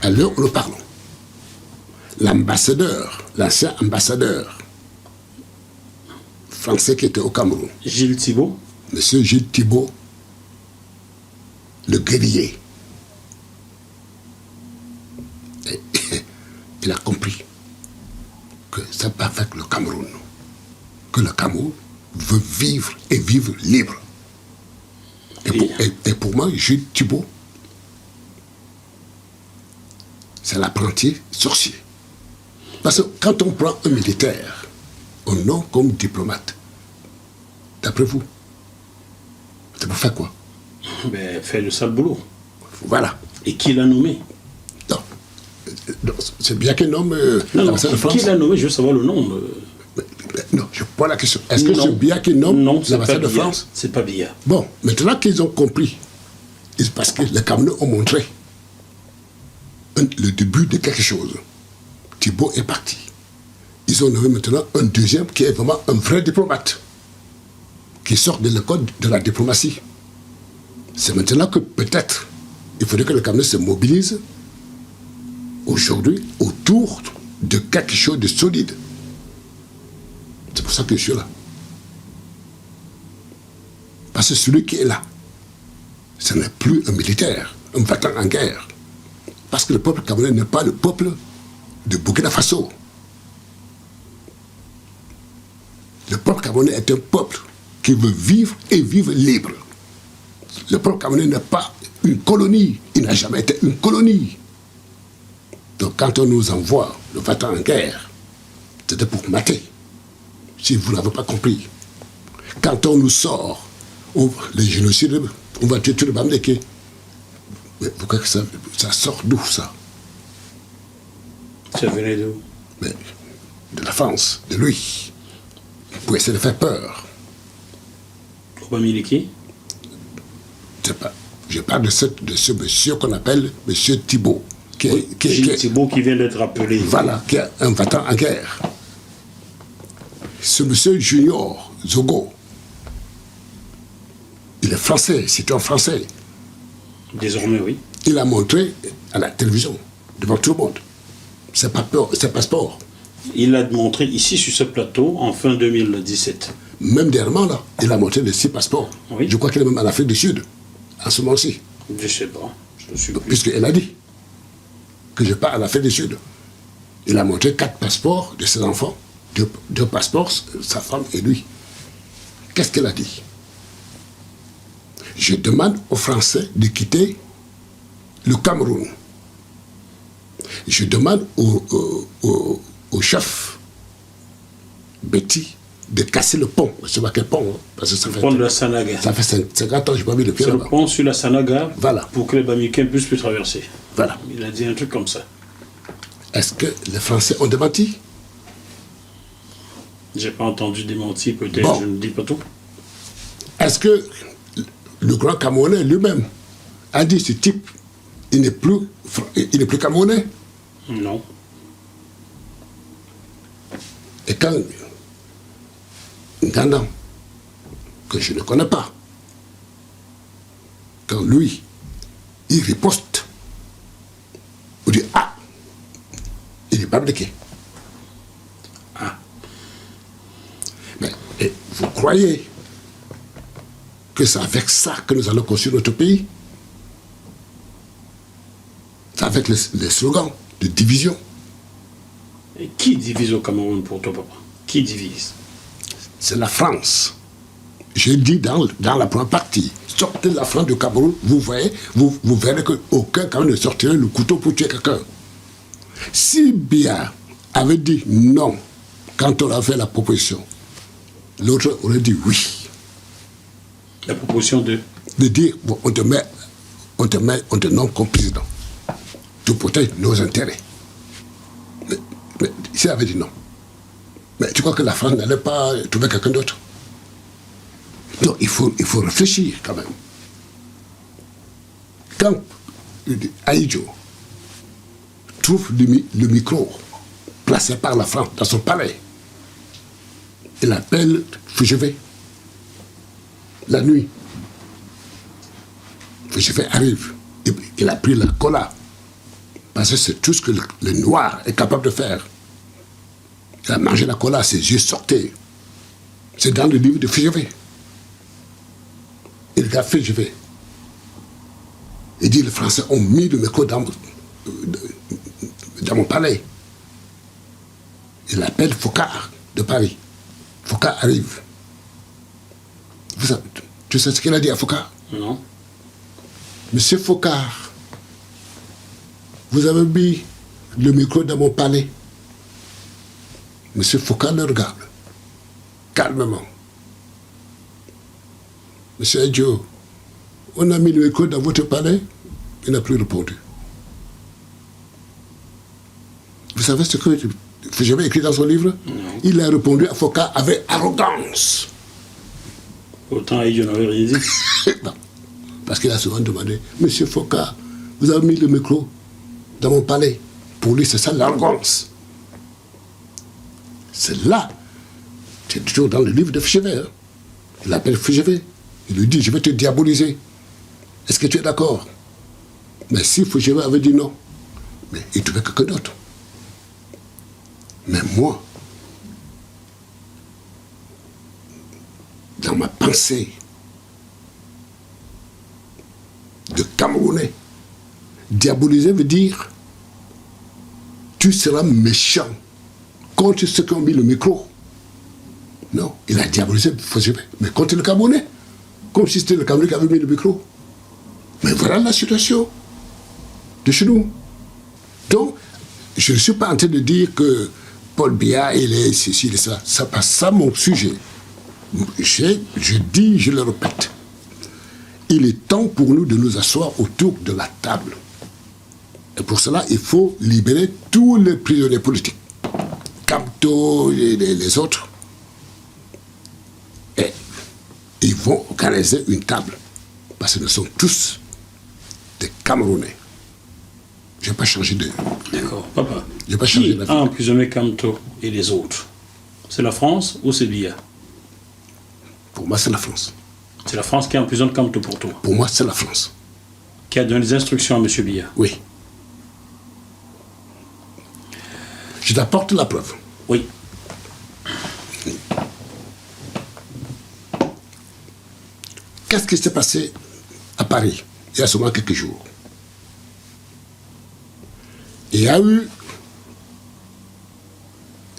à l'heure où nous parlons, l'ambassadeur, l'ancien ambassadeur français qui était au Cameroun, Gilles Thibault, Monsieur Gilles Thibault, le guerrier, il a compris que c'est pas avec le Cameroun que le Cameroun veut vivre et vivre libre. Et pour moi, Gilles Thibault, c'est l'apprenti sorcier. Parce que quand on prend un militaire, on nomme comme diplomate, d'après vous, c'est pour faire quoi? Ben, fait le sale boulot. Voilà. Et qui l'a nommé? Non, c'est bien qu'il nomme l'ambassadeur de France. Qui l'a nommé? Je veux savoir le nom. Non, je pose la question. Est-ce que c'est bien qu'il nomme l'ambassadeur de France? C'est pas Biya. Bon, maintenant qu'ils ont compris, c'est parce que les Camerounais ont montré le début de quelque chose. Thibault est parti. Ils ont nommé maintenant un deuxième qui est vraiment un vrai diplomate, qui sort de l'école de la diplomatie. C'est maintenant que peut-être il faudrait que le Cameroun se mobilise aujourd'hui autour de quelque chose de solide. C'est pour ça que je suis là. Parce que celui qui est là, ce n'est plus un militaire, un battant en guerre. Parce que le peuple camerounais n'est pas le peuple de Burkina Faso. Le peuple camerounais est un peuple qui veut vivre et vivre libre. Le peuple camerounais n'est pas une colonie. Il n'a jamais été une colonie. Donc quand on nous envoie le battant en guerre, c'était pour mater. Si vous n'avez pas compris. Quand on nous sort, les génocides, on va tuer tout le Bamdeke. Mais pourquoi que ça sort d'où ça? Ça venait d'où? Mais de la France, de lui. Pour essayer de faire peur. Obamileke? Je parle de ce monsieur qu'on appelle monsieur Thibault. Thibault qui vient d'être appelé. Voilà, qui est un battant en guerre. Ce monsieur Junior Zogo, il est français, c'est un français. Désormais, oui. Il a montré à la télévision, devant tout le monde, ses passeports. Il l'a montré ici sur ce plateau en fin 2017. Même dernièrement, là, il a montré les 6 passeports. Oui. Je crois qu'il est même en Afrique du Sud, en ce moment-ci. Je ne sais pas. Je ne suis plus. Puisqu'il a dit que je pars à l'Afrique du Sud. Il a montré 4 passeports de ses enfants, 2 passeports, sa femme et lui. Qu'est-ce qu'il a dit? Je demande aux Français de quitter le Cameroun. Je demande au chef Betty de casser le pont. Je ne sais pas quel pont. Hein, parce que ça le fait, pont de la Sanaga. Ça fait 50 ans que je n'ai pas mis le pied C'est là-bas. le pont sur la Sanaga, voilà, pour que les Bamilekins puissent plus traverser. Voilà. Il a dit un truc comme ça. Est-ce que les Français ont démenti? J'ai pas entendu démentir, peut-être, bon. Je ne dis pas tout. Est-ce que le grand Camerounais lui-même a dit ce type, il n'est plus Camerounais? Non. Et quand Gandam, que je ne connais pas, quand lui, il riposte, on dit ah, il est Bamileke. Ah. Mais vous croyez que c'est avec ça que nous allons construire notre pays? C'est avec les slogans de division. Et qui divise au Cameroun pour toi, papa? Qui divise? C'est la France. J'ai dit dans la première partie, sortez la France du Cameroun, vous verrez qu'aucun Cameroun ne sortirait le couteau pour tuer quelqu'un. Si Biya avait dit non quand on a fait la proposition, l'autre aurait dit oui. La proposition de dire bon, on te nomme comme président. Tu protèges nos intérêts. Mais s'il avait dit non, mais tu crois que la France n'allait pas trouver quelqu'un d'autre? Non, il faut réfléchir quand même. Quand Aïdjo trouve le micro placé par la France dans son palais, il appelle Fougevet. La nuit, Fougevet arrive. Il a pris la cola. Parce que c'est tout ce que le noir est capable de faire. Il a mangé la cola, ses yeux sortaient. C'est dans le livre de Fugevey. Il regarde Fugevey. Il dit, les Français ont mis le micro dans mon palais. Il appelle Focard de Paris. Focard arrive. Tu sais ce qu'il a dit à Focard? Non. Monsieur Focard, vous avez mis le micro dans mon palais. Monsieur Focard le regarde, calmement. Monsieur Adjo, on a mis le micro dans votre palais, il n'a plus répondu. Vous savez ce que j'avais écrit dans son livre? Non. Il a répondu à Focard avec arrogance. Autant Adjo n'avait rien dit. Non. Parce qu'il a souvent demandé, Monsieur Focard, vous avez mis le micro dans mon palais. Pour lui, c'est ça l'arrogance. C'est là, c'est toujours dans le livre de Fugevey. Hein. Il l'appelle Fugevey. Il lui dit, je vais te diaboliser. Est-ce que tu es d'accord? Mais si Fugevey avait dit non, mais il trouvait quelqu'un d'autre. Mais moi, dans ma pensée de Camerounais, diaboliser veut dire tu seras méchant contre ceux qui ont mis le micro. Non, il a diabolisé Fugevey, mais contre le Camerounais, comme si c'était le Camerounais qui avait mis le micro. Mais voilà la situation de chez nous. Donc, je ne suis pas en train de dire que Paul Biya, il est ceci, il est ça. Ça passe ça mon sujet. Je dis, je le répète, il est temps pour nous de nous asseoir autour de la table. Et pour cela, il faut libérer tous les prisonniers politiques. Kamto et les autres. Et ils vont organiser une table. Parce que nous sommes tous des Camerounais. Je n'ai pas changé de... D'accord, papa. Je n'ai pas Qui changé d'avis. a emprisonné Kamto et les autres? C'est la France ou c'est Biya? Pour moi, c'est la France. C'est la France qui emprisonne Kamto pour toi. Pour moi, c'est la France. Qui a donné des instructions à M. Biya? Oui. Je t'apporte la preuve. Oui. Qu'est-ce qui s'est passé à Paris il y a seulement quelques jours? Il y a eu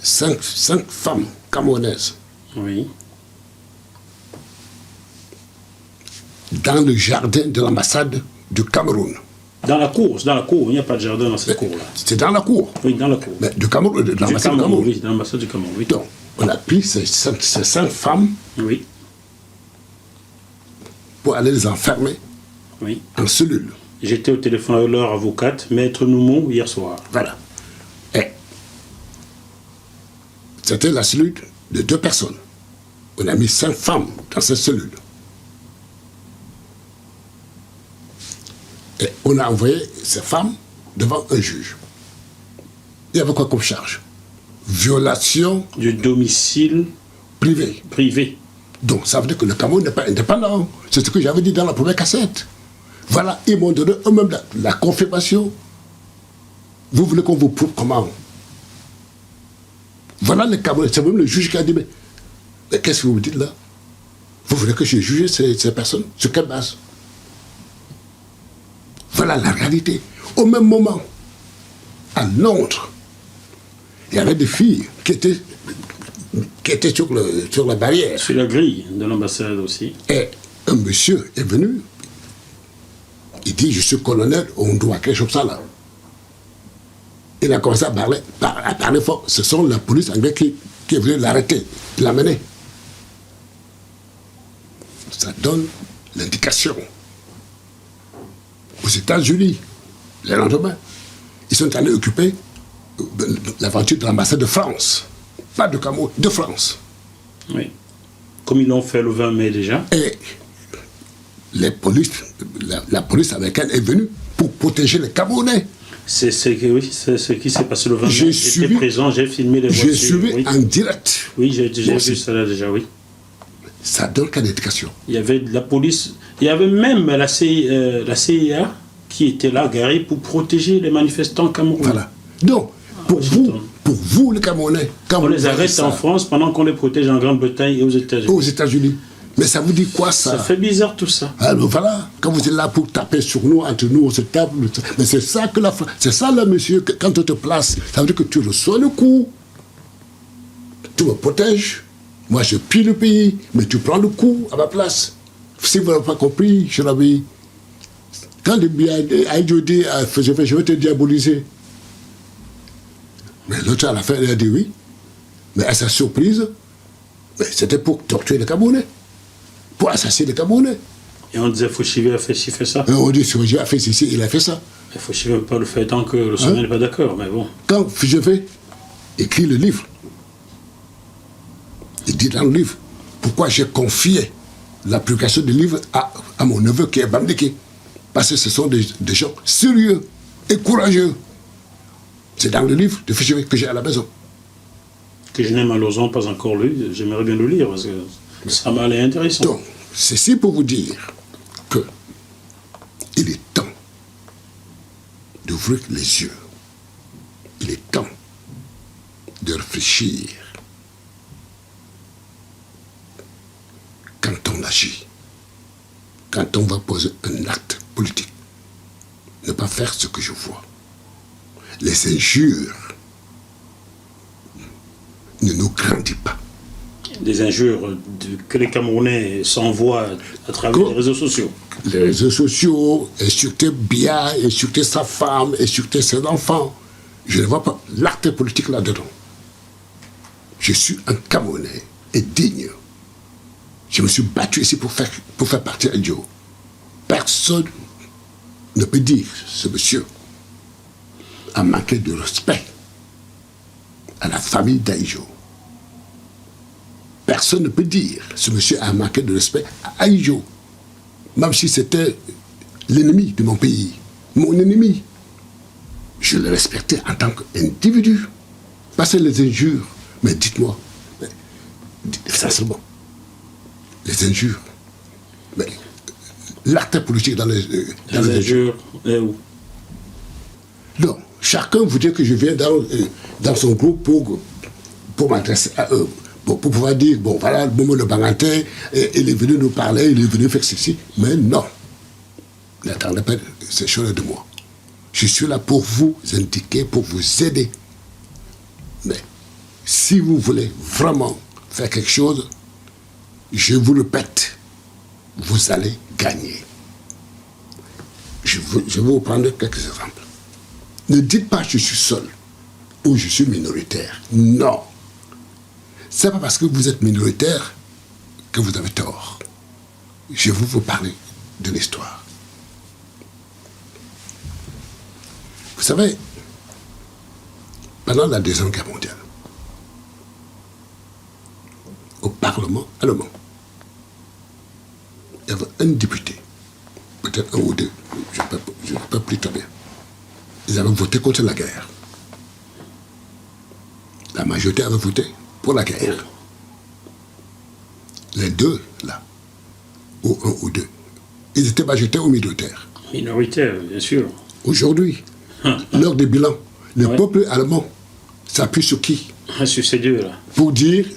cinq femmes camerounaises Oui. dans le jardin de l'ambassade du Cameroun. Dans la cour, il n'y a pas de jardin dans cette cour-là. C'est dans la cour. Oui, dans la cour. Mais du Cameroun, de Du l'ambassade du Cameroun, Cameroun. oui, dans l'ambassade du Cameroun, oui. Donc, on a pris ces cinq femmes Oui, pour aller les enfermer oui. en cellule. J'étais au téléphone avec leur avocate, Maître Noumon, hier soir. Voilà. Et c'était la cellule de 2 personnes. On a mis 5 femmes dans cette cellule. Et on a envoyé ces femmes devant un juge. Il y avait quoi comme charge? Violation Du domicile privée. privé. Donc ça veut dire que le Cameroun n'est pas indépendant. C'est ce que j'avais dit dans la première cassette. Voilà, ils m'ont donné eux-mêmes la confirmation. Vous voulez qu'on vous prouve comment? Voilà le Cameroun. C'est même le juge qui a dit, mais qu'est-ce que vous me dites là? Vous voulez que je juge ces personnes? Sur quelle base? Voilà la réalité. Au même moment, à Londres, il y avait des filles qui étaient sur la barrière. Sur la grille de l'ambassade aussi. Et un monsieur est venu. Il dit, je suis colonel, on doit quelque chose comme ça là. Il a commencé à parler fort. Ce sont la police anglaise qui est venue l'arrêter, l'amener. Ça donne l'indication. Aux États-Unis, le lendemain, ils sont allés occuper l'aventure de l'ambassade de France. Pas de Cameroun, de France. Oui. Comme ils l'ont fait le 20 mai déjà. Et la police américaine est venue pour protéger les Camerounais. C'est ce qui s'est passé le 20 mai. J'étais présent, j'ai filmé les voitures. J'ai suivi oui. en direct. Oui, j'ai vu ça là déjà, oui. Ça donne quelle indication? Il y avait de la police, il y avait même la CIA qui était là, garé pour protéger les manifestants camerounais. Voilà. Donc, pour vous, les Camerounais, quand On vous les arrête ça, en France pendant qu'on les protège en Grande-Bretagne et aux États-Unis. aux États-Unis. Mais ça vous dit quoi, ça? Ça fait bizarre tout ça. Alors voilà, quand vous êtes là pour taper sur nous, entre nous, on se tape. Mais c'est ça que c'est ça là, monsieur, que quand on te place, ça veut dire que tu reçois le coup. Tu me protèges. Moi, je pille le pays, mais tu prends le coup à ma place. Si vous n'avez pas compris, je l'avais. Quand Aïdjo dit, je vais te diaboliser. Mais l'autre, à la fin, il a dit oui. Mais à sa surprise, c'était pour torturer les Camerounais. Pour assassiner les Camerounais. Et on disait Fouchivé a fait ci, fait ça. Et on dit Fouchivé a fait ceci, il a fait ça. Mais Fouchivé ne peut pas le faire tant que le sommet n'est pas d'accord, mais bon. Quand Fouchivé écrit le livre, il dit dans le livre, pourquoi j'ai confié l'application du livre à mon neveu qui est Bamdeke. Parce que ce sont des gens sérieux et courageux. C'est dans le livre de Fouchivé que j'ai à la maison. Que je n'ai malheureusement pas encore lu, j'aimerais bien le lire parce que ça m'a l'air intéressant. Donc, ceci pour vous dire que il est temps d'ouvrir les yeux. Il est temps de réfléchir quand on agit, quand on va poser un acte politique. Ne pas faire ce que je vois. Les injures ne nous grandissent pas. Des injures que les Camerounais s'envoient à travers les réseaux sociaux. Les réseaux sociaux, insulter Bia, insulter sa femme, insulter ses enfants. Je ne vois pas l'acte politique là-dedans. Je suis un Camerounais et digne. Je me suis battu ici pour faire partie d'Aïdjo. Personne ne peut dire ce monsieur a manqué de respect à la famille d'Aïdjo. Personne ne peut dire ce monsieur a manqué de respect à Aïdjo. Même si c'était l'ennemi de mon pays, mon ennemi. Je le respectais en tant qu'individu. Passez les injures. Mais dites-moi, sincèrement, les injures, mais l'acte politique dans les injures, où? Non, chacun vous dit que je viens dans son groupe pour m'adresser à eux. Pour pouvoir dire, bon, voilà, le moment de Bangantin, il est venu nous parler, il est venu faire ceci. Mais non, n'attendez pas ces choses de moi. Je suis là pour vous indiquer, pour vous aider. Mais si vous voulez vraiment faire quelque chose, je vous le répète, vous allez gagner. Je vais vous prendre quelques exemples. Ne dites pas je suis seul ou je suis minoritaire. Non. Ce n'est pas parce que vous êtes minoritaire que vous avez tort. Je vais vous parler de l'histoire. Vous savez, pendant la Deuxième Guerre mondiale, au Parlement allemand, il y avait un député, peut-être un ou deux, je ne peux plus très bien. Ils avaient voté contre la guerre. La majorité avait voté pour la guerre. Les deux, là, ou un ou deux, ils étaient majoritaires ou minoritaires? Minoritaires, bien sûr. Aujourd'hui, lors des bilans, le peuple allemand s'appuie sur qui? Sur ces deux-là. Pour dire,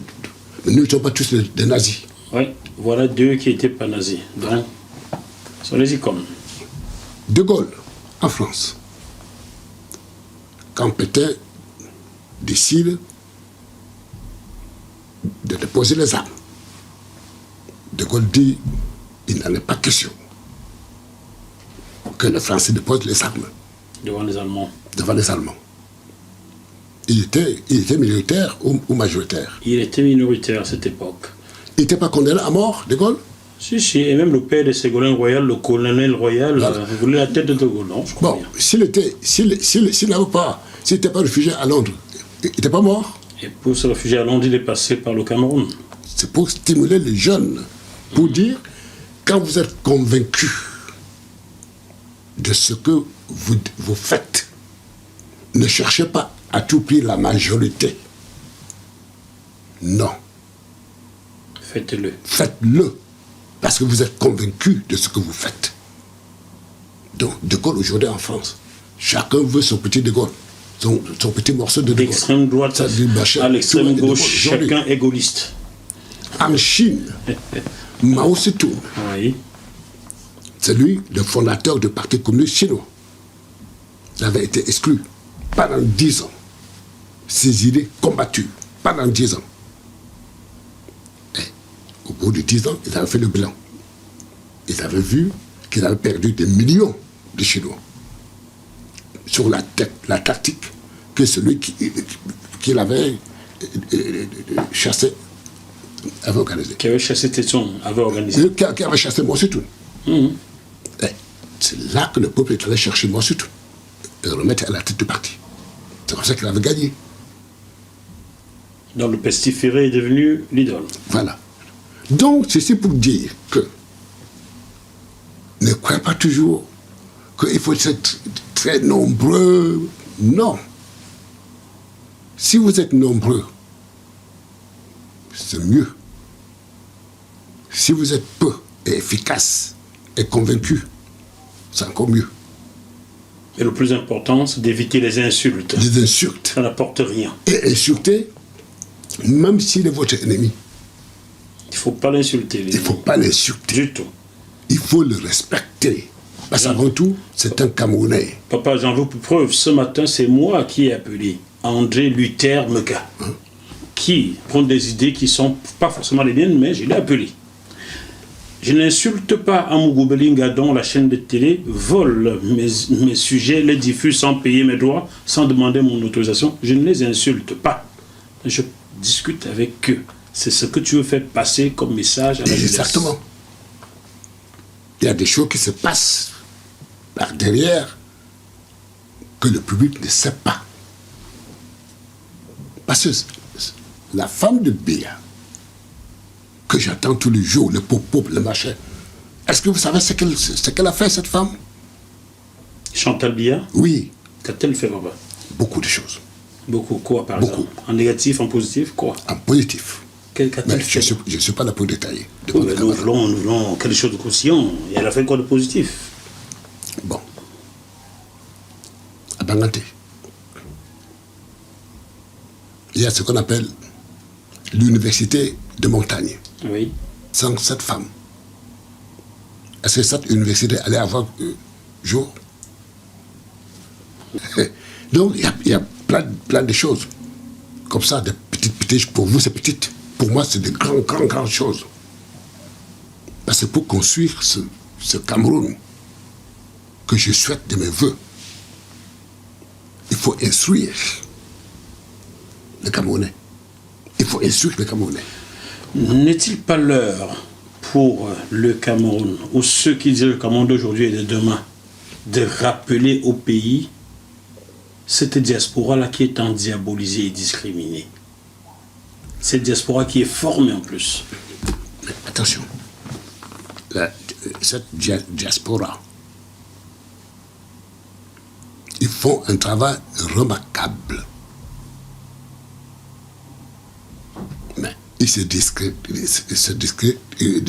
nous ne sommes pas tous des nazis. Oui, voilà deux qui n'étaient pas nazis. Donc, sont les icônes. De Gaulle, en France, quand Pétain décide de déposer les armes, De Gaulle dit il n'en est pas question que les Français déposent les armes devant les Allemands. Devant les Allemands. Il était minoritaire ou majoritaire? Il était minoritaire à cette époque. Il n'était pas condamné à mort, De Gaulle? Si, si, et même le père de Ségolène Royal, le colonel Royal, voulait la tête de Gaulle, non? Je crois bon, s'il n'était pas réfugié à Londres, il n'était pas mort? Et pour se réfugier à Londres, il est passé par le Cameroun. C'est pour stimuler les jeunes, pour dire, quand vous êtes convaincus de ce que vous faites, ne cherchez pas à tout prix la majorité. Non. Faites-le. Faites-le, parce que vous êtes convaincus de ce que vous faites. Donc, De Gaulle aujourd'hui en France, chacun veut son petit De Gaulle, son petit morceau de De Gaulle. L'extrême droite Ça dit, machin, à l'extrême tout, gauche, aujourd'hui. chacun est gaulliste. En Chine, Mao Tse-tung, Oui. c'est lui le fondateur du Parti communiste chinois. Il avait été exclu pendant 10 ans. Ses idées combattues pendant 10 ans. Et au bout de 10 ans, ils avaient fait le bilan. Ils avaient vu qu'ils avaient perdu des millions de Chinois sur la tactique que celui qui l'avait chassé avait organisé. Qui avait chassé Téton, avait organisé. Qui avait chassé Mao Tse-tung. C'est là que le peuple est allé chercher Mao Tse-tung et le remettre à la tête du parti. C'est comme ça qu'il avait gagné. Donc le pestiféré est devenu l'idole. Voilà. Donc, c'est pour dire que ne croyez pas toujours qu'il faut être très nombreux. Non. Si vous êtes nombreux, c'est mieux. Si vous êtes peu et efficace et convaincu, c'est encore mieux. Et le plus important, c'est d'éviter les insultes. Les insultes. Ça n'apporte rien. Et insulter, même s'il est votre ennemi, Il ne faut pas l'insulter. il ne faut pas l'insulter. Du tout. Il faut le respecter. Parce qu'avant tout, c'est un Camerounais. Papa, j'en veux pour preuve. Ce matin, c'est moi qui ai appelé André Luther Meka, qui prend des idées qui ne sont pas forcément les miennes, mais je l'ai appelé. Je n'insulte pas Amougou Belinga dont la chaîne de télé vole mes sujets, les diffuse sans payer mes droits, sans demander mon autorisation. Je ne les insulte pas. Je discute avec eux. C'est ce que tu veux faire passer comme message à la jeunesse. Exactement. Il y a des choses qui se passent par derrière que le public ne sait pas. Parce que la femme de Béa, que j'attends tous les jours, le popo, le machin, est-ce que vous savez ce qu'elle a fait, cette femme? Chantal Biya, Oui, qu'a-t-elle fait, papa? beaucoup de choses. Beaucoup. Quoi, par Beaucoup. exemple? En négatif, en positif, quoi? En positif. Qu'a-t-elle Mais fait? je ne suis pas là pour détailler. Oui, mais nous voulons quelque chose de conscient. Et elle a fait quoi de positif? Bon. À Banganté, il y a ce qu'on appelle l'université de montagne. Oui. Sans cette femme, est-ce que cette université allait avoir jour? Donc, il y a plein de choses. Comme ça, des petites. Pour vous, c'est petite. Pour moi, c'est de grandes choses. Parce que pour construire ce Cameroun que je souhaite de mes voeux, il faut instruire les Camerounais. Il faut instruire les Camerounais. N'est-il pas l'heure pour le Cameroun, ou ceux qui disent le Cameroun d'aujourd'hui et de demain, de rappeler au pays cette diaspora-là qui est endiabolisée et discriminée? Cette diaspora qui est formée en plus. Mais attention, cette diaspora, ils font un travail remarquable. Mais ils se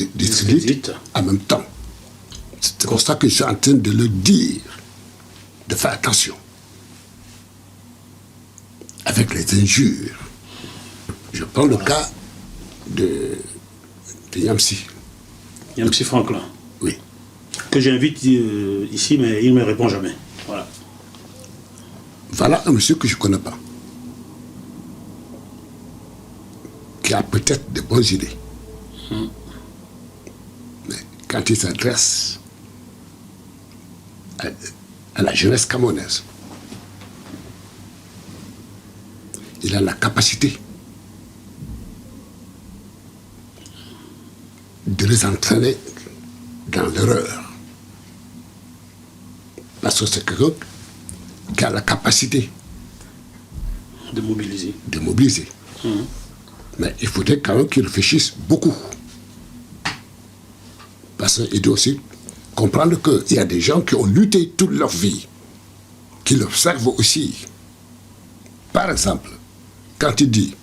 discréditent en même temps. C'est pour ça que je suis en train de le dire, de faire attention. Avec les injures. Je prends le cas de Yamsi. Yamsi Franklin, Oui. que j'invite ici, mais il ne me répond jamais. Voilà. Voilà un monsieur que je ne connais pas, qui a peut-être de bonnes idées. Mais quand il s'adresse à la jeunesse camerounaise, il a la capacité de les entraîner dans l'erreur. Parce que c'est quelqu'un qui a la capacité De mobiliser. de mobiliser. Mais il faudrait quand même qu'il réfléchisse beaucoup. Parce qu'il doit aussi comprendre qu'il y a des gens qui ont lutté toute leur vie, qui l'observent aussi. Par exemple, quand il dit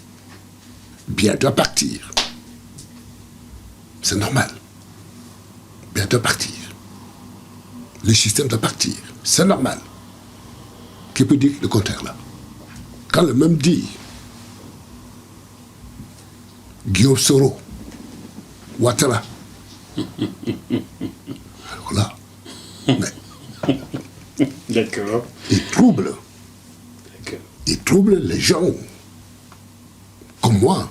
« Bien doit partir », c'est normal. Bien doit partir. le système doit partir. C'est normal. Qui peut dire le contraire là? Quand le même dit Guillaume Soro, Ouattara, alors là, D'accord. il trouble les gens comme moi,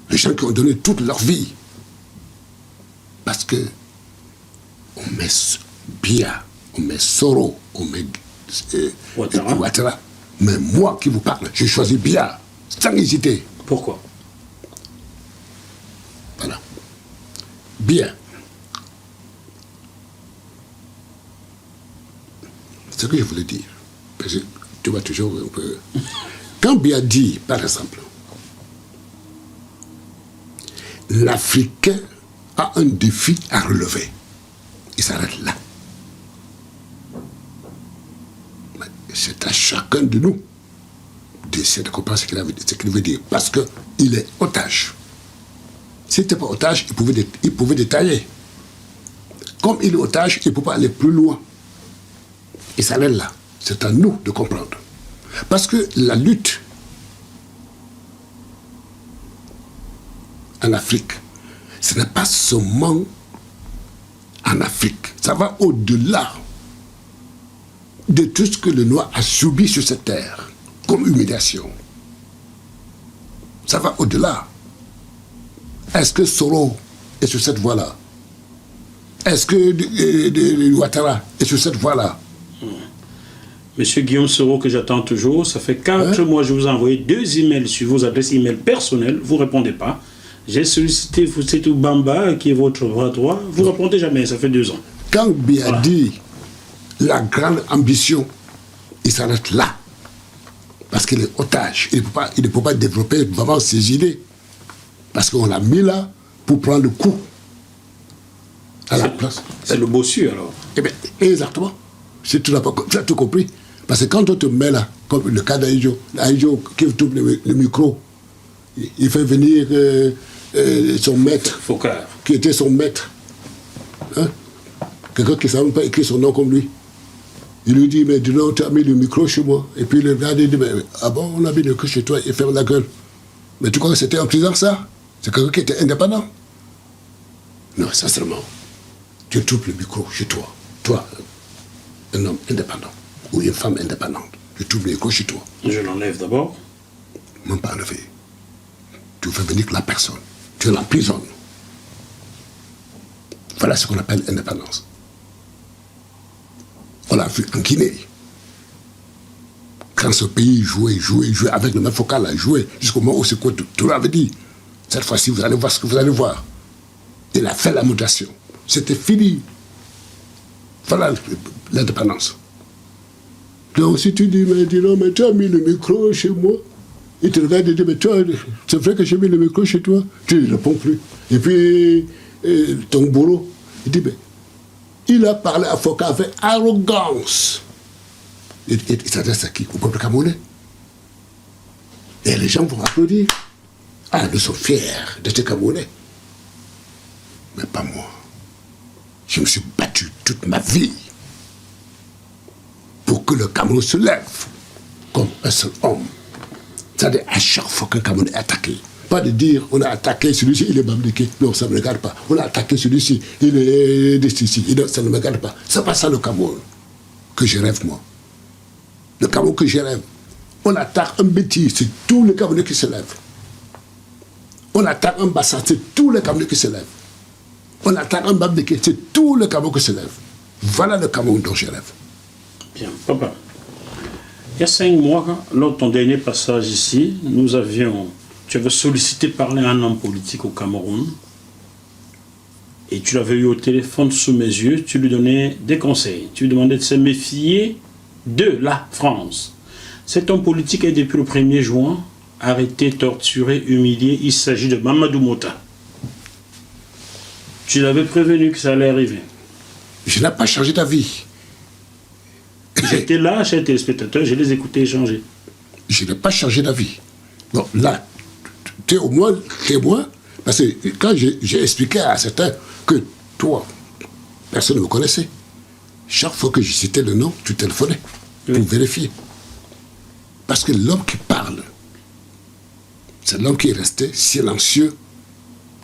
les gens qui ont donné toute leur vie. Parce que on met Biya, on met Soro, on met Ouattara. Mais moi qui vous parle, j'ai choisi Biya, sans hésiter. Pourquoi? Voilà. Bien. Ce que je voulais dire, parce que tu vas toujours un peu... Quand Biya dit, par exemple, l'Africain a un défi à relever, il s'arrête là. C'est à chacun de nous d'essayer de comprendre ce qu'il veut dire. Parce qu'il est otage. S'il n'était pas otage, il pouvait détailler. Comme il est otage, il ne peut pas aller plus loin. Et ça l'est là. C'est à nous de comprendre. Parce que la lutte en Afrique, ce n'est pas seulement en Afrique. Ça va au-delà de tout ce que le noir a subi sur cette terre comme humiliation. Ça va au-delà. Est-ce que Soro est sur cette voie-là? Est-ce que Ouattara est sur cette voie-là? Monsieur Guillaume Soro, que j'attends toujours, ça fait 4 mois, je vous ai envoyé 2 emails sur vos adresses email personnelles, vous ne répondez pas. J'ai sollicité Foussetou Bamba, qui est votre bras droit, vous ne répondez jamais, ça fait 2 ans. Quand Biya dit la grande ambition, il s'arrête là. Parce qu'il est otage. Il ne peut pas développer vraiment ses idées. Parce qu'on l'a mis là pour prendre le coup à la place. C'est le bossu alors. Eh bien, exactement. Si tu n'as pas tout compris. Parce que quand on te met là, comme le cas d'Aïdjo qui tourne le micro, il fait venir son maître, Focard, qui était son maître. Hein? Quelqu'un qui ne savait pas écrire son nom comme lui. Il lui dit, mais dis donc, tu as mis le micro chez moi. Et puis le gars dit, mais, ah bon, on a mis le micro chez toi, il ferme la gueule. Mais tu crois que c'était en prison ça? C'est quelqu'un qui était indépendant? Non, sincèrement, tu trouves le micro chez toi. Toi, un homme indépendant, ou une femme indépendante, tu trouves le micro chez toi. je l'enlève d'abord. Même pas enlever. Tu fais venir la personne. Tu l'emprisonnes. Voilà ce qu'on appelle indépendance. On l'a vu en Guinée. Quand ce pays jouait avec le même focal, a joué jusqu'au moment où c'est quoi tout l'avait dit. Cette fois-ci, vous allez voir ce que vous allez voir. Il a fait la mutation. C'était fini. Voilà l'indépendance. Donc si tu dis, mais dis non, mais tu as mis le micro chez moi. Il te regarde et dit, mais toi, c'est vrai que j'ai mis le micro chez toi? Tu ne réponds plus. Et puis, ton boulot, il dit, mais il a parlé à Foka avec arrogance. Il s'adresse à qui? Au peuple camerounais. Et les gens vont applaudir. Ah, nous sommes fiers d'être Camerounais. Mais pas moi. Je me suis battu toute ma vie pour que le Cameroun se lève comme un seul homme. C'est-à-dire à chaque fois qu'un Camerounais est attaqué. Pas de dire, on a attaqué celui-ci, il est bambliqué. Non, ça ne me regarde pas. On a attaqué celui-ci, il est destici. Ça ne me regarde pas. C'est pas ça le Cameroun que je rêve, moi. Le Cameroun que je rêve. On attaque un bêtise, c'est tous les Camerounais qui se lèvent. On attaque un Bassa, c'est tous les Camerounais qui se lèvent. On attaque un Bambliqué, c'est tous les Camerounais qui se lèvent. Voilà le Cameroun dont je rêve. Bien, papa. Il y a 5 mois, lors de ton dernier passage ici, tu avais sollicité parler à un homme politique au Cameroun. Et tu l'avais eu au téléphone sous mes yeux, tu lui donnais des conseils. Tu lui demandais de se méfier de la France. Cet homme politique est depuis le 1er juin arrêté, torturé, humilié. Il s'agit de Mamadou Mota. Tu l'avais prévenu que ça allait arriver. Je n'ai pas changé d'avis. J'étais là, chez les téléspectateurs, je les écoutais échanger. Je n'ai pas changé d'avis. Bon, là, tu es au moins témoin, parce que quand j'ai expliqué à certains que toi, personne ne me connaissait, chaque fois que je citais le nom, tu téléphonais pour vérifier. Parce que l'homme qui parle, c'est l'homme qui est resté silencieux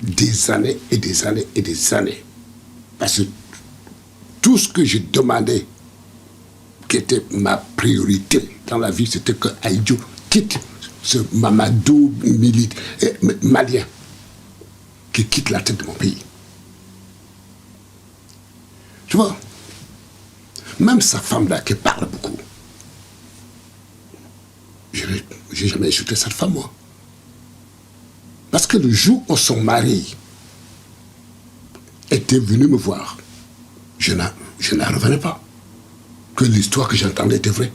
des années et des années et des années. Parce que tout ce que j'ai demandé, qui était ma priorité dans la vie, c'était que Aïdjo quitte ce Mamadou malien, qui quitte la tête de mon pays. Tu vois, même sa femme là, qui parle beaucoup, je n'ai jamais insulté cette femme, moi. Parce que le jour où son mari était venu me voir, je n'en revenais pas. Que l'histoire que j'entendais était vraie.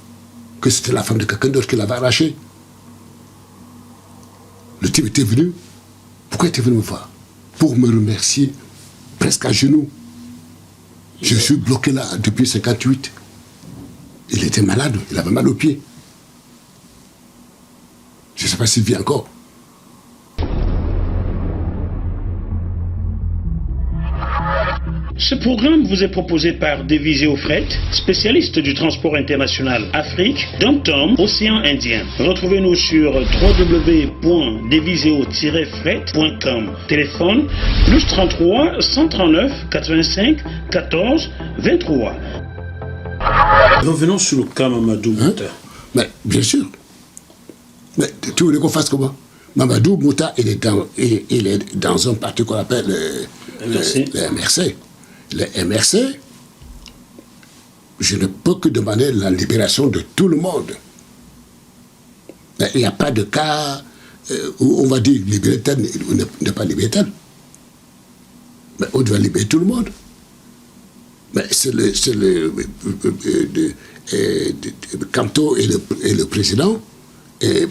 Que c'était la femme de quelqu'un d'autre qui l'avait arraché. Le type était venu. Pourquoi il était venu me voir? Pour me remercier, presque à genoux. Je suis bloqué là depuis 58. Il était malade, il avait mal aux pieds. Je ne sais pas s'il vit encore. Ce programme vous est proposé par Deviseo Fret, spécialiste du transport international Afrique, Dom-Tom, Océan Indien. Retrouvez-nous sur www.deviseo-fret.com. Téléphone plus 33 139 85 14 23. Revenons sur le cas Mamadou Mouta. Mais bien sûr. Mais tu voulais qu'on fasse comment? Mamadou Mouta, il est dans un parti qu'on appelle le MRC. Le MRC, je ne peux que demander la libération de tout le monde. Il n'y a pas de cas où on va dire libérer tel ou ne pas libérer tel. Mais on doit libérer tout le monde. Mais c'est le Kamto est le président, et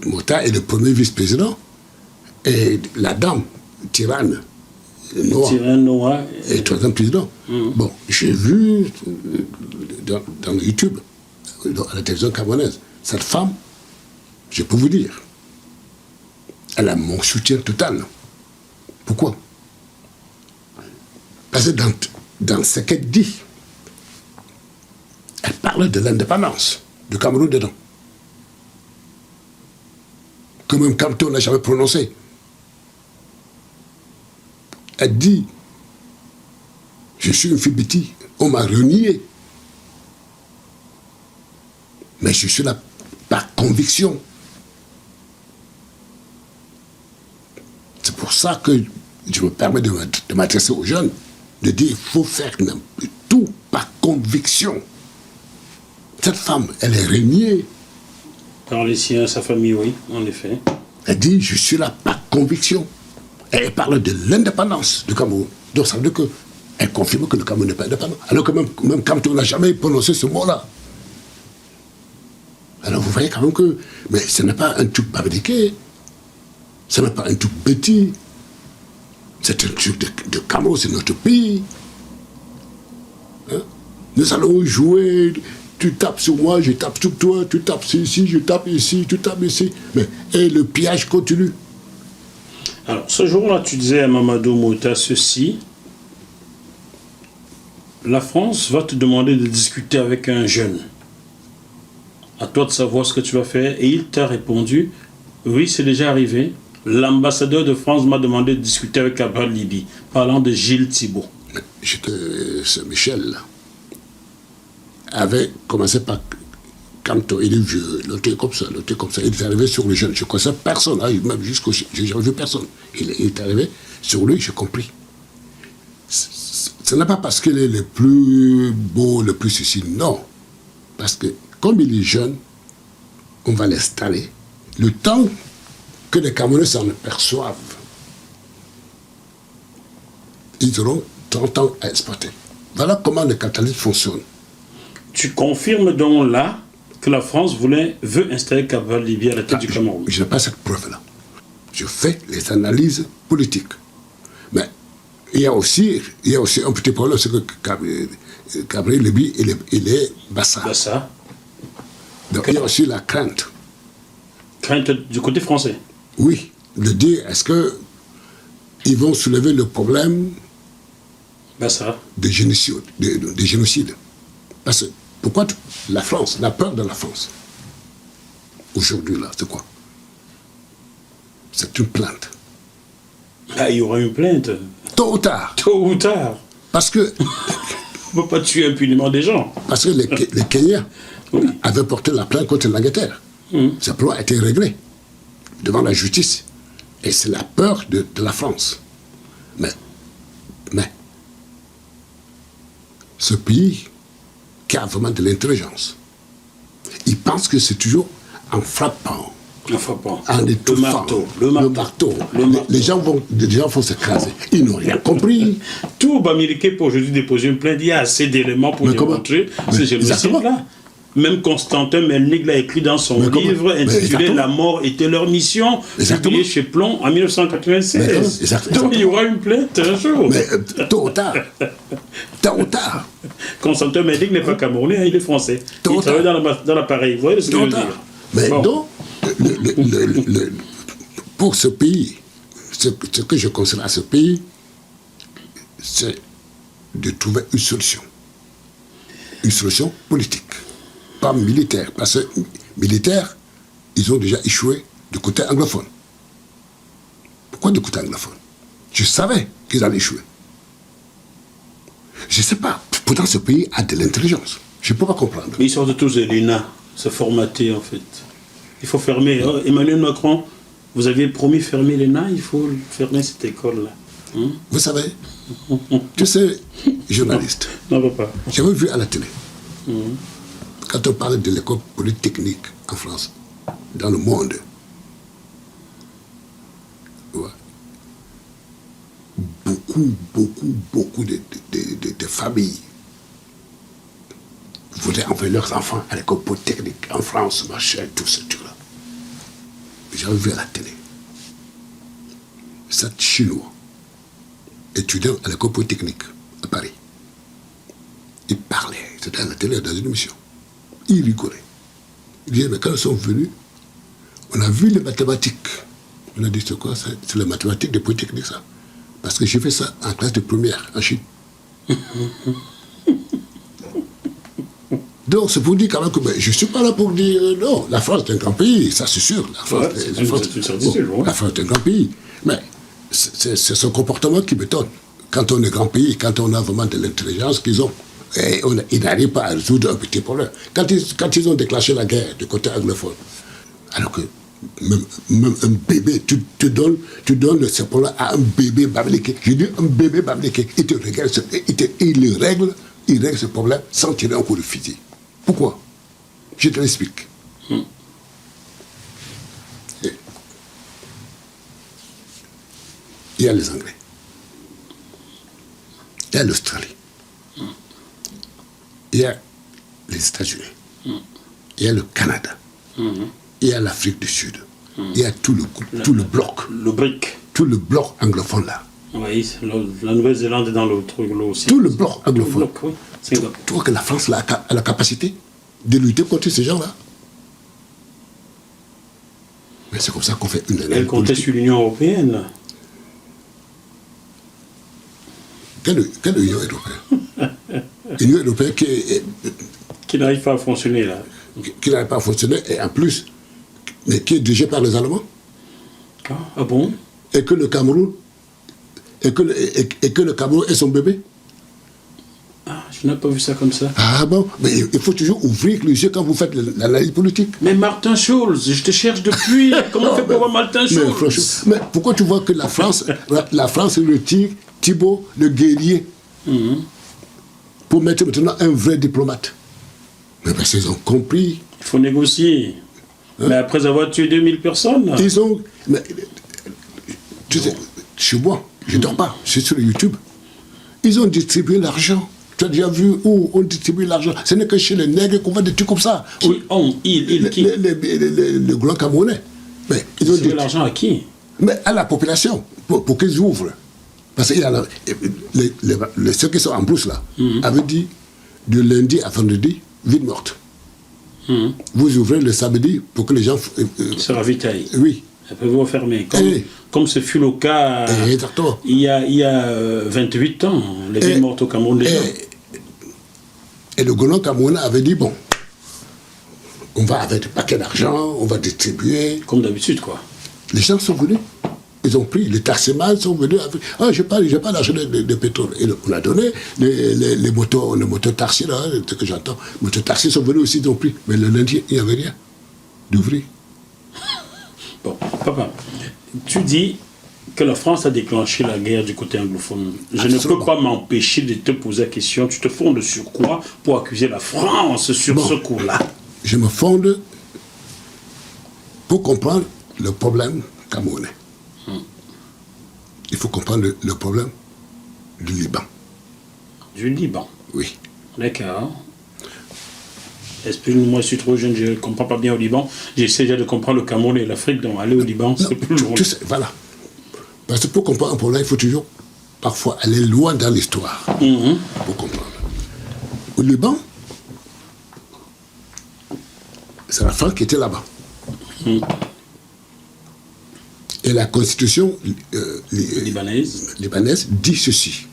Mouta est le premier vice-président, et la dame, Tirane Noah et troisième président. Bon, j'ai vu dans YouTube, à la télévision camerounaise, cette femme, je peux vous dire, elle a mon soutien total. Pourquoi? Parce que dans ce qu'elle dit, elle parle de l'indépendance du Cameroun dedans. Que même Kamto n'a jamais prononcé. Elle dit, je suis une fille bêtise, on m'a renié. Mais je suis là par conviction. C'est pour ça que je me permets de m'adresser aux jeunes, de dire, il faut faire tout par conviction. Cette femme, elle est reniée. Par les siens, sa famille, oui, en effet. Elle dit, je suis là par conviction. Elle parle de l'indépendance du Cameroun. Donc ça veut dire qu'elle confirme que le Cameroun n'est pas indépendant. Alors que même Kamto n'a jamais prononcé ce mot-là. Alors vous voyez quand même que... Mais ce n'est pas un truc fabriqué. Ce n'est pas un truc petit. C'est un truc de Cameroun, c'est notre pays. Hein? Nous allons jouer... Tu tapes sur moi, je tape sur toi, tu tapes ici, je tape ici, tu tapes ici. Et le pillage continue. Alors, ce jour-là, tu disais à Mamadou Mouta ceci. La France va te demander de discuter avec un jeune. À toi de savoir ce que tu vas faire. Et il t'a répondu, oui, c'est déjà arrivé. L'ambassadeur de France m'a demandé de discuter avec Abraham Libi, parlant de Gilles Thibault. Ce Michel avait commencé par Kamto, il est vieux, l'autre comme ça, il est arrivé sur le jeune. Je ne connaissais personne, hein, même jusqu'au... Je n'ai jamais vu personne. Il est arrivé sur lui, j'ai compris. Ce n'est pas parce qu'il est le plus beau, le plus ceci, non. Parce que comme il est jeune, on va l'installer. Le temps que les Camerounais s'en aperçoivent, ils auront 30 ans à exporter. Voilà comment le capitalisme fonctionne. Tu confirmes donc là que la France veut installer Cabral Libye à la tête du Cameroun? Je n'ai pas cette preuve-là. Je fais les analyses politiques. Mais il y a aussi un petit problème, c'est que Cabral Libye, il est Bassa. Bassa. Donc il y a aussi la crainte. Crainte du côté français? Oui, de dire, est-ce qu'ils vont soulever le problème Bassa. de génocide. Parce que, pourquoi la France, la peur de la France, aujourd'hui, là, c'est quoi? C'est une plainte. Ah, il y aura une plainte. Tôt ou tard. Tôt ou tard. Parce que, On ne peut pas tuer impunément des gens. parce que les Kenyans avaient porté la plainte contre l'Angleterre. Ce plan a été réglé devant la justice. Et c'est la peur de la France. Mais, ce pays qui a vraiment de l'intelligence, il pense que c'est toujours en frappant, en étouffant, le marteau. Les gens vont s'écraser. Ils n'ont rien compris. Tout Bamileke pour aujourd'hui déposer une plainte, il y a assez d'éléments pour démontrer ce génocide-là. Même Constantin Melnick l'a écrit dans son livre intitulé « La mort était leur mission », publié chez Plomb en 1996. Donc il y aura une plainte un jour. Mais tôt ou tard. Tôt ou tard. Constantin Melnick n'est pas camerounais, il est français. Il travaille dans l'appareil. Vous voyez ce que je veux dire? Mais donc, pour ce pays, ce que je conseille à ce pays, c'est de trouver une solution. Une solution politique. Pas militaire, parce que militaires, ils ont déjà échoué du côté anglophone. Pourquoi du côté anglophone? Je savais qu'ils allaient échouer. Je ne sais pas. Pourtant, ce pays a de l'intelligence. Je ne peux pas comprendre. Mais ils sortent tous de l'ENA. C'est formaté, en fait. Il faut fermer. Emmanuel Macron, vous aviez promis fermer l'ENA, il faut fermer cette école-là. Vous savez, tu sais, journaliste, Non, pas. j'avais vu à la télé. Quand on parle de l'école polytechnique en France, dans le monde, ouais, beaucoup de familles voulaient envoyer leurs enfants à l'école polytechnique en France, machin, tout ce truc-là. J'avais vu à la télé 7 Chinois étudiants à l'école polytechnique à Paris. Ils parlaient, c'était à la télé, dans une émission. Ils rigolaient. Ils disaient, mais quand ils sont venus, on a vu les mathématiques. On a dit, c'est quoi ça? C'est les mathématiques de Polytechnique, ça. Parce que j'ai fait ça en classe de première, en Chine. Donc, c'est pour dire quand même que je ne suis pas là pour dire, non, la France est un grand pays, ça c'est sûr. La France est un grand pays. Mais c'est son comportement qui m'étonne. Quand on est grand pays, quand on a vraiment de l'intelligence qu'ils ont, et ils n'arrivent pas à résoudre un petit problème. Quand ils ont déclenché la guerre du côté anglophone, alors que même un bébé, tu donnes ce problème à un bébé Bamileke. Je dis un bébé Bamileke, il règle ce problème sans tirer un coup de fusil. Pourquoi? Je te l'explique. Il y a les Anglais. Il y a l'Australie. Il y a les États-Unis. Il y a le Canada. Il y a l'Afrique du Sud. Il y a tout le bloc. Le BRIC. Tout le bloc anglophone là. Oui, la Nouvelle-Zélande est dans le truc là aussi. Tout le bloc anglophone. Oui. Tu vois que la France là, a la capacité de lutter contre ces gens-là. Mais c'est comme ça qu'on fait une analyse. Elle comptait sur l'Union européenne. Quelle Union européenne? L'Union européenne qui n'arrive pas à fonctionner là. Qui n'arrive pas à fonctionner et en plus, mais qui est dirigée par les Allemands. Ah bon? Et que le Cameroun, et que le Cameroun est son bébé. Ah, je n'ai pas vu ça comme ça. Ah bon? Mais il faut toujours ouvrir les yeux quand vous faites l'analyse politique. Mais Martin Schulz, je te cherche depuis. Comment on fait pour voir Martin Schulz? Mais pourquoi tu vois que la France retire Thibault, le guerrier, pour mettre maintenant un vrai diplomate? Mais parce qu'ils ont compris. Il faut négocier. Mais après avoir tué 2000 personnes. Ils ont. Mais, tu sais, chez moi, je ne dors pas, je suis sur YouTube. Ils ont distribué l'argent. Tu as déjà vu où on distribue l'argent? Ce n'est que chez les nègres qu'on voit des trucs comme ça. Qui le grand Camerounais. Mais ils ont distribué l'argent à qui? Mais à la population, pour qu'ils ouvrent. Parce que ceux qui sont en brousse là, avaient dit de lundi à vendredi, ville morte. Vous ouvrez le samedi pour que les gens se ravitaillent. Oui. Après vous refermez. Comme ce fut le cas il y a 28 ans, les villes mortes au Cameroun déjà. Et le gouvernement camerounais avait dit, bon, on va avec des paquets d'argent, on va distribuer. Comme d'habitude, quoi. Les gens sont venus. Ils ont pris, les taximans sont venus avec, ah, j'ai pas d'argent de pétrole. Et on a donné les motos taxis, là, ce que j'entends. Les motos taxis sont venus aussi, ils ont pris. Mais le lundi, il n'y avait rien d'ouvrir. Bon, papa, tu dis que la France a déclenché la guerre du côté anglophone. Je Absolument. ne peux pas m'empêcher de te poser la question. Tu te fondes sur quoi pour accuser la France sur ce coup-là? Je me fonde pour comprendre le problème camerounais. Il faut comprendre le problème du Liban. Du Liban. Oui. D'accord. Explique-moi, je suis trop jeune, je ne comprends pas bien au Liban. J'essaie déjà de comprendre le Cameroun et l'Afrique, donc aller au Liban, c'est plus long. Voilà. Parce que pour comprendre un problème, il faut toujours parfois aller loin dans l'histoire pour comprendre. Au Liban, c'est la France qui était là-bas. Et la constitution libanaise dit ceci.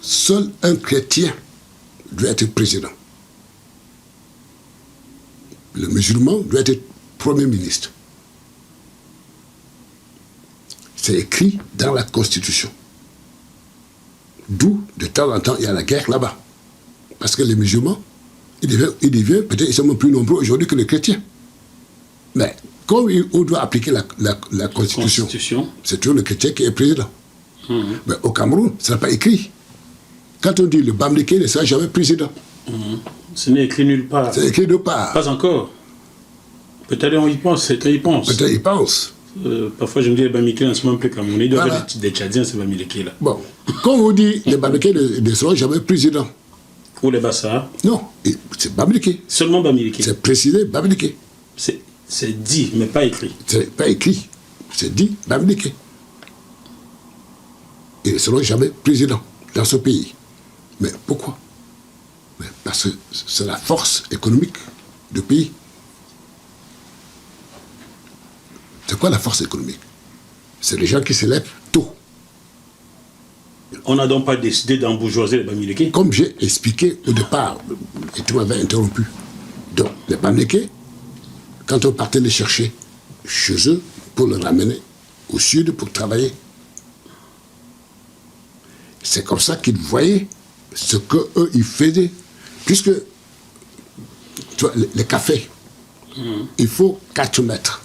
Seul un chrétien doit être président. Le musulman doit être premier ministre. C'est écrit dans la constitution. D'où, de temps en temps, il y a la guerre là-bas. Parce que les musulmans, ils deviennent peut-être ils sont même plus nombreux aujourd'hui que les chrétiens. Mais comme on doit appliquer la constitution, c'est toujours le chrétien qui est président. Mais au Cameroun, ça n'a pas écrit. Quand on dit le Bamileke ne sera jamais président. Ce n'est écrit nulle part. C'est écrit nulle part. Pas encore. Peut-être on y pense, peut-être il pense. Peut-être il pense. Parfois je me dis les Bamileke ne sont même plus Camerounais. Il doit y avoir des Tchadiens, ces Bamileke là. Bon, quand on dit les Bamileke ne seront jamais président. Ou les Bassa. Non, c'est Bamileke. Seulement Bamileke. C'est précisé Bamileke. C'est dit, mais pas écrit. C'est pas écrit. C'est dit Bamileke. Ils ne seront jamais présidents dans ce pays. Mais pourquoi? Parce que c'est la force économique du pays. C'est quoi la force économique? C'est les gens qui se lèvent tôt. On n'a donc pas décidé d'embourgeoiser les Bamileke? Comme j'ai expliqué au départ, et tu m'avais interrompu. Donc, les Bamileke, quand on partait les chercher chez eux pour les ramener au sud pour travailler, c'est comme ça qu'ils voyaient ce qu'eux, ils faisaient. Puisque, tu vois, les cafés, il faut 4 mètres.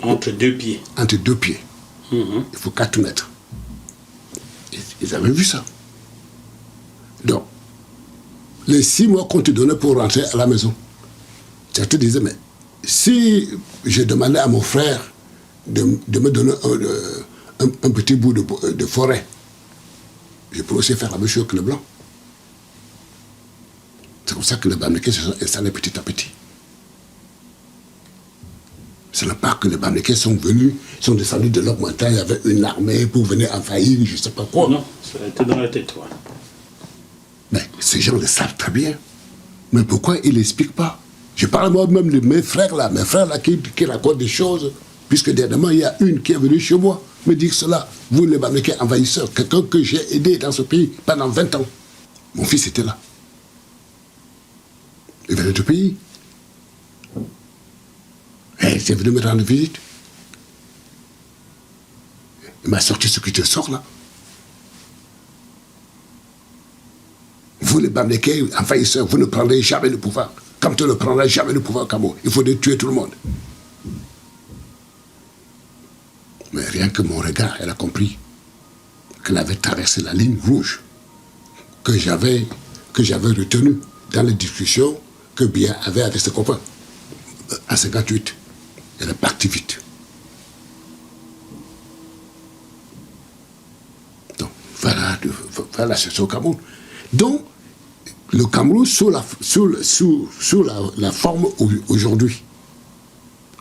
Entre 2 pieds. Entre 2 pieds. Il faut 4 mètres. Ils avaient vu ça. Donc, les 6 mois qu'on te donnait pour rentrer à la maison, tu te disais, mais si je demandais à mon frère de me donner un petit bout de forêt, je pourrais aussi faire la même chose que le blanc. C'est comme ça que les Bamileke se sont installés petit à petit. Ce n'est pas que les Bamileke sont venus, sont descendus de leur montagne avec une armée pour venir envahir, je ne sais pas quoi. Non, ça a été dans la tête, toi. Mais ces gens le savent très bien. Mais pourquoi ils n'expliquent pas? Je parle moi-même de mes frères là qui racontent des choses, puisque dernièrement, il y a une qui est venue chez moi me dire cela. Vous, les Bamileke envahisseurs, quelqu'un que j'ai aidé dans ce pays pendant 20 ans. Mon fils était là. Il venait du pays. Et il est venu me rendre visite. Il m'a sorti ce qui te sort là. Vous, les Bamileke envahisseurs, vous ne prendrez jamais le pouvoir. Comme tu ne prendras jamais le pouvoir au Cameroun, il faut tuer tout le monde. Mais rien que mon regard, elle a compris qu'elle avait traversé la ligne rouge que j'avais retenue dans les discussions que Biya avait avec ses copains. En 58, elle est partie vite. Donc, voilà la situation au Cameroun. Donc, le Cameroun, sous la forme aujourd'hui,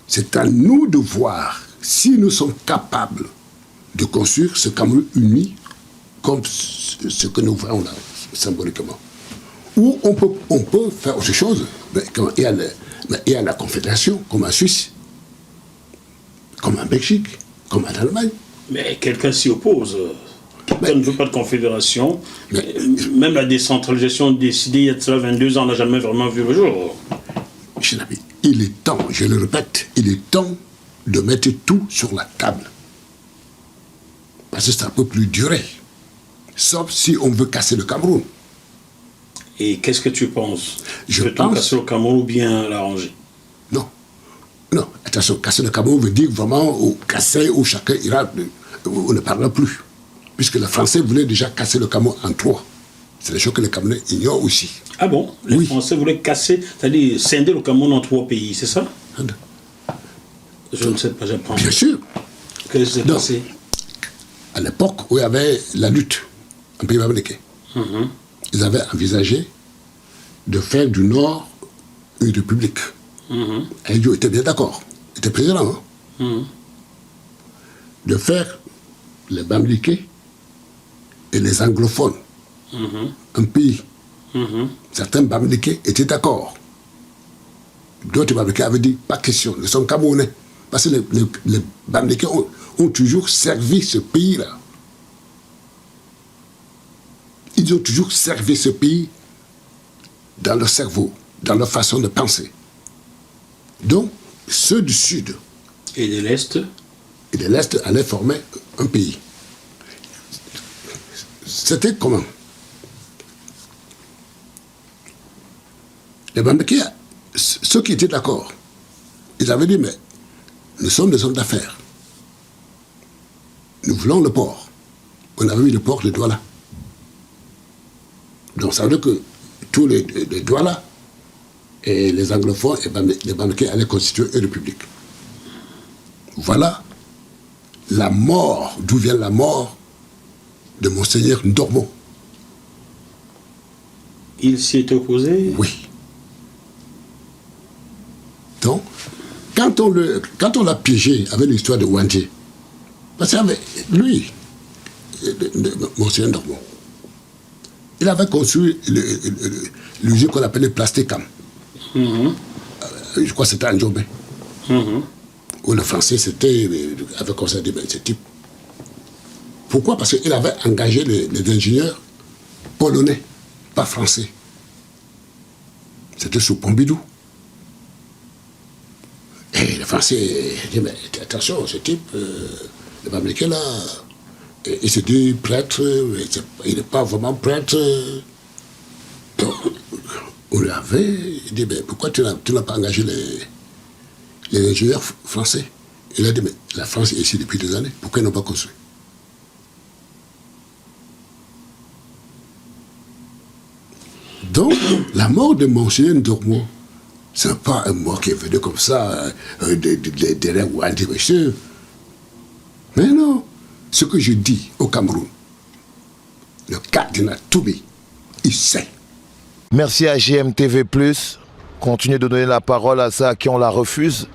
c'est à nous de voir si nous sommes capables de construire ce Cameroun uni comme ce que nous voyons là, symboliquement. Ou on peut faire autre chose. Il y a la Confédération, comme en Suisse, comme en Belgique, comme en Allemagne. Mais quelqu'un s'y oppose. on ne veut pas de confédération. Mais- Même la décentralisation décidée il y a de cela 22 ans n'a jamais vraiment vu le jour. Cher ami, il est temps, je le répète, il est temps de mettre tout sur la table. Parce que ça ne peut plus durer. Sauf si on veut casser le Cameroun. Et qu'est-ce que tu penses? Je Peut-on pense- casser le Cameroun ou bien l'arranger? Non. Non, attention, casser le Cameroun veut dire vraiment casser où chacun ira, où on ne parlera plus. Puisque les Français voulaient déjà casser le Cameroun en trois. C'est des choses que les Camerounais ignorent aussi. Ah bon? Les Oui. Français voulaient casser, c'est-à-dire scinder le Cameroun en 3 pays, c'est ça? Je ne sais pas, j'apprends. Bien sûr, Qu'est-ce qui s'est Non. passé? à l'époque où il y avait la lutte en pays bamileke, ils avaient envisagé de faire du Nord une république. Et Dieu était bien d'accord, il était président. Hein? De faire les bamileke et les anglophones un pays. Certains bamileke étaient d'accord. D'autres bamileke avaient dit, pas question, nous sommes Camerounais. Parce que les bamileke ont toujours servi ce pays-là. Ils ont toujours servi ce pays dans leur cerveau, dans leur façon de penser. Donc, ceux du Sud Et de l'Est? et de l'Est allaient former un pays. C'était comment? Les Bamileke, ceux qui étaient d'accord, ils avaient dit, mais nous sommes des hommes d'affaires. Nous voulons le port. On avait mis le port de Douala. Donc ça veut dire que tous les Douala et les anglophones et les Bamileke allaient constituer une république. Voilà la mort, d'où vient la mort de Monseigneur Ndormo. Il s'y est opposé? Oui. Donc, quand on l'a piégé avec l'histoire de Wandje, parce que lui, Monseigneur Ndormo, il avait construit l'usine qu'on appelait Plasticam. Je crois que c'était à Ndjobé. Où le français avait considéré ce type. Pourquoi? Parce qu'il avait engagé les ingénieurs polonais, pas français. C'était sous Pompidou. Et les Français disaient, mais attention, ce type, le Bamileke là, il se dit prêtre, il n'est pas vraiment prêtre. Donc, on lui avait dit, mais pourquoi tu n'as pas engagé les ingénieurs français? Il a dit, mais la France est ici depuis des années, pourquoi ils n'ont pas construit? Donc, la mort de Monseigneur Ndormo, ce n'est pas un mort qui est venu comme ça, derrière Wandje, monsieur. Mais non, ce que je dis au Cameroun, le cardinal Toubé, il sait. Merci à GMTV+. Continuez de donner la parole à ceux à qui on la refuse.